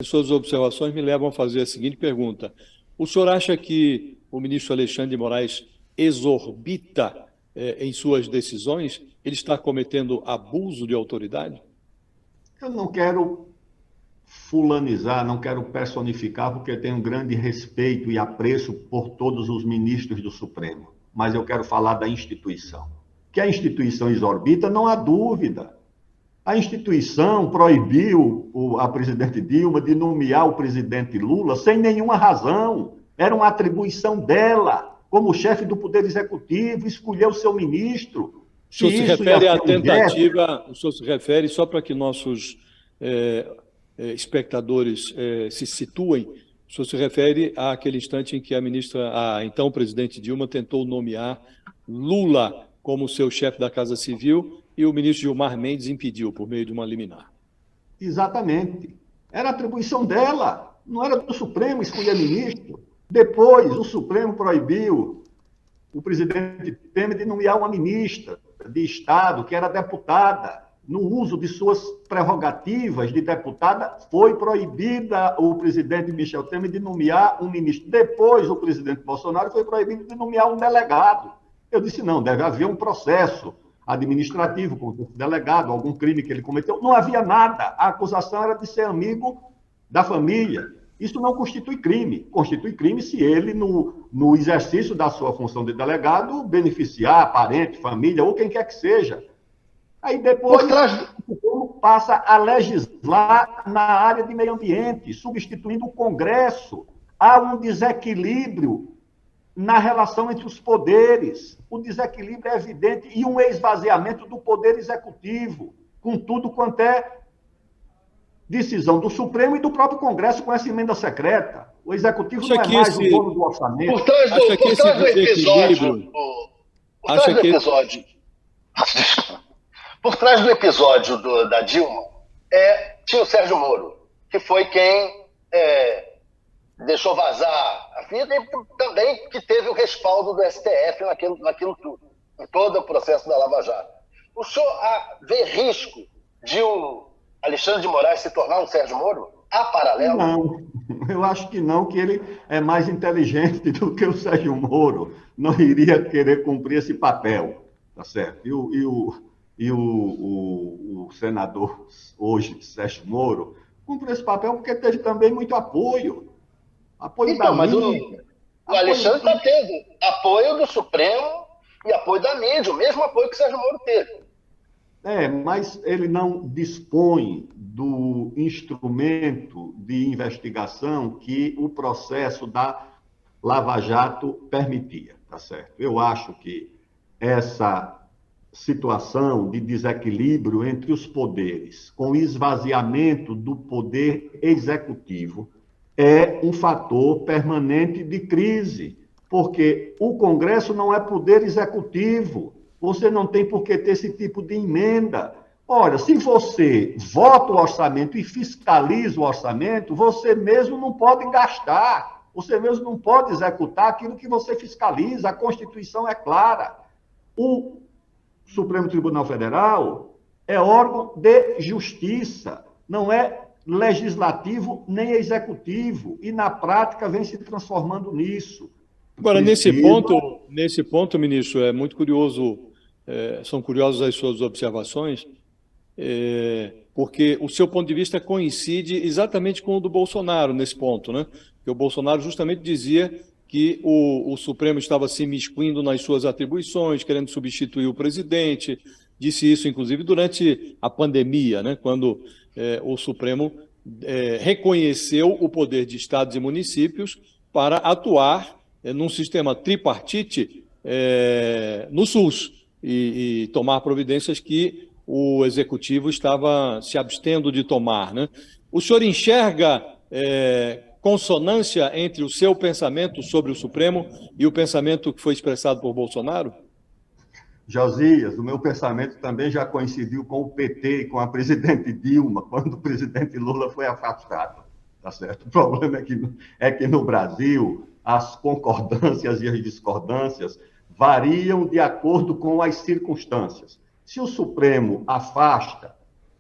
Suas observações me levam a fazer a seguinte pergunta. O senhor acha que o ministro Alexandre de Moraes exorbita em suas decisões? Ele está cometendo abuso de autoridade? Eu não quero fulanizar, não quero personificar, porque eu tenho um grande respeito e apreço por todos os ministros do Supremo. Mas eu quero falar da instituição. Que a instituição exorbita, não há dúvida. A instituição proibiu a presidente Dilma de nomear o presidente Lula sem nenhuma razão. Era uma atribuição dela, como chefe do Poder Executivo, escolher o seu ministro. O senhor se refere à tentativa, o senhor se refere, só para que nossos espectadores se situem, o senhor se refere àquele instante em que a então presidente Dilma tentou nomear Lula como seu chefe da Casa Civil e o ministro Gilmar Mendes impediu por meio de uma liminar. Exatamente. Era atribuição dela, não era do Supremo escolher ministro. Depois, o Supremo proibiu o presidente Temer de nomear uma ministra de Estado, que era deputada. No uso de suas prerrogativas de deputada, foi proibida o presidente Michel Temer de nomear um ministro. Depois, o presidente Bolsonaro foi proibido de nomear um delegado. Eu disse, não, deve haver um processo administrativo contra esse delegado, algum crime que ele cometeu. Não havia nada. A acusação era de ser amigo da família. Isso não constitui crime. Constitui crime se ele, no exercício da sua função de delegado, beneficiar parente, família ou quem quer que seja. Aí depois o passa a legislar na área de meio ambiente, substituindo o Congresso. Há um desequilíbrio na relação entre os poderes. O desequilíbrio é evidente e um esvaziamento do poder executivo, com tudo quanto é decisão do Supremo e do próprio Congresso com essa emenda secreta. O executivo não é mais o dono do orçamento. Por trás do episódio... Por trás do episódio da Dilma, tinha o Sérgio Moro, que foi quem deixou vazar a fita e também que teve o respaldo do STF naquilo tudo, em todo o processo da Lava Jato. O senhor vê risco de o Alexandre de Moraes se tornar um Sérgio Moro? Há paralelo? Não, eu acho que não, que ele é mais inteligente do que o Sérgio Moro. Não iria querer cumprir esse papel, tá certo? E o senador hoje, Sérgio Moro, cumpriu esse papel porque teve também muito apoio. Apoio então, da mídia. Mas o Alexandre está tendo apoio do Supremo e apoio da mídia, o mesmo apoio que o Sérgio Moro teve. Mas ele não dispõe do instrumento de investigação que o processo da Lava Jato permitia, tá certo? Eu acho que essa situação de desequilíbrio entre os poderes, com esvaziamento do poder executivo, é um fator permanente de crise, porque o Congresso não é poder executivo. Você não tem por que ter esse tipo de emenda. Ora, se você vota o orçamento e fiscaliza o orçamento, você mesmo não pode gastar, você mesmo não pode executar aquilo que você fiscaliza. A Constituição é clara. O Supremo Tribunal Federal é órgão de justiça, não é legislativo nem executivo, e na prática vem se transformando nisso. Agora, nesse ponto, ministro, é muito curioso, são curiosas as suas observações, porque o seu ponto de vista coincide exatamente com o do Bolsonaro nesse ponto, né? Porque o Bolsonaro justamente dizia que o Supremo estava se imiscuindo nas suas atribuições, querendo substituir o presidente, disse isso, inclusive, durante a pandemia, né? Quando o Supremo reconheceu o poder de estados e municípios para atuar num sistema tripartite no SUS e tomar providências que o Executivo estava se abstendo de tomar, né? O senhor enxerga consonância entre o seu pensamento sobre o Supremo e o pensamento que foi expressado por Bolsonaro? Josias, o meu pensamento também já coincidiu com o PT e com a presidente Dilma, quando o presidente Lula foi afastado, tá certo? O problema é que no Brasil as concordâncias e as discordâncias variam de acordo com as circunstâncias. Se o Supremo afasta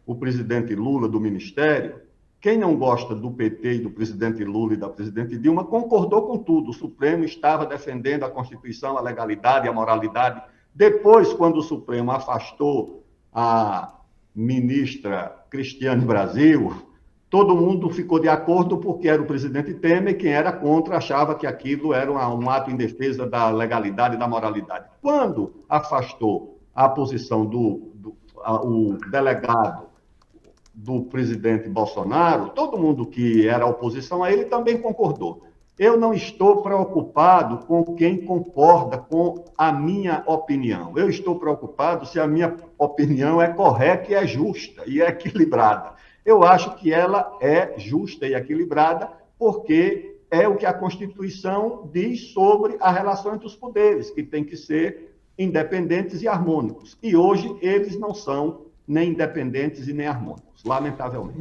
o presidente Lula do ministério, quem não gosta do PT e do presidente Lula e da presidente Dilma concordou com tudo. O Supremo estava defendendo a Constituição, a legalidade, a moralidade. Depois, quando o Supremo afastou a ministra Cristiane Brasil, todo mundo ficou de acordo porque era o presidente Temer, quem era contra achava que aquilo era um ato em defesa da legalidade e da moralidade. Quando afastou a posição o delegado do presidente Bolsonaro, todo mundo que era oposição a ele também concordou. Eu não estou preocupado com quem concorda com a minha opinião. Eu estou preocupado se a minha opinião é correta e é justa e é equilibrada. Eu acho que ela é justa e equilibrada porque é o que a Constituição diz sobre a relação entre os poderes, que tem que ser independentes e harmônicos. E hoje eles não são nem independentes e nem harmônicos, lamentavelmente.